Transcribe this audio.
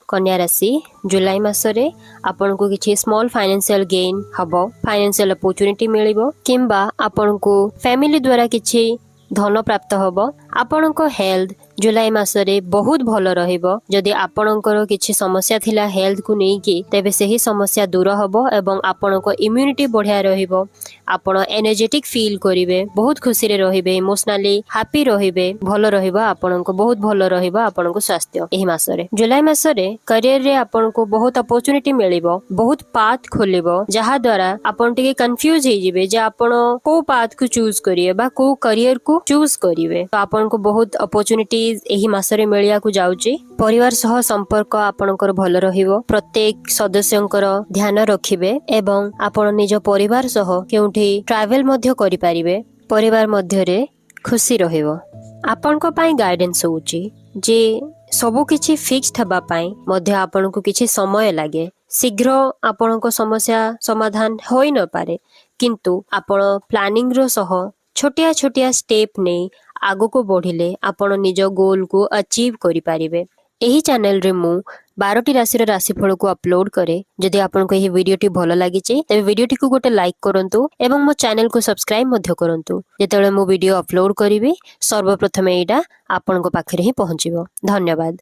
कन्या राशि जुलाई मासरे आपन को किछि स्मॉल फाइनेंशियल गेन हबो, फाइनेंशियल अपॉर्चुनिटी मिलिबो किंबा आपन को फैमिली द्वारा किछि धन प्राप्त हबो। आपन को हेल्थ जुलाई मासरे बहुत भल रहिबो। जदि आपणकर किछि समस्या थिला हेल्थ को नै कि तेबे सही समस्या दूर हबो एवं आपन को इम्यूनिटी बढ़िया रहिबो। आपण एनर्जेटिक फील करिवे, बहुत खुशी रे रहिबे, इमोशनली हैप्पी रहिबे, भल रहिबो। आपन को बहुत भल रहिबो आपन को स्वास्थ्य। एही मासरे जुलाई मासरे करियर रे आपन को बहुत अपॉर्चुनिटी मिलिबो, बहुत पाथ खोलिबो, जहा द्वारा आपन टिके कंफ्यूज हे जिवे जे आपन को पाथ को चूज करिवे बा को करियर को चूज करिवे। तो आपन को बहुत अपॉर्चुनिटी एही मासरे मिलिया को जाउची। परिवार सह संपर्क आपनकर भल रहिबो, प्रत्येक सदस्यंकर ध्यान रखिबे एवं आपण निज परिवार सह केउठी ट्रैवल मध्य करि परिबे। परिवार मध्य रे खुशी रहिबो। आपण को पई गाइडेंस होउची जे सब किछि फिक्स्ड हबा पई मध्य आपण को किछि समय लागे। शीघ्र आपण को समस्या समाधान होई न पारे, किंतु आपण प्लानिंग रो सह छोटिया छोटिया स्टेप नै आगो को बढ़िले आपण निज गोल को अचीव करि पारिबे। एही चैनल रे मु 12टी राशि राशिफल को अपलोड करे। जदि आपन को एही वीडियोटी भल लागि चे तबे वीडियोटी को गोटे लाइक करंतु एवं मो चैनल को सब्सक्राइब मध्य करंतु। जेतेबेले मु वीडियो अपलोड करिवे सर्वप्रथम एटा आपन को पाखरे ही पहुंचीबो। धन्यवाद।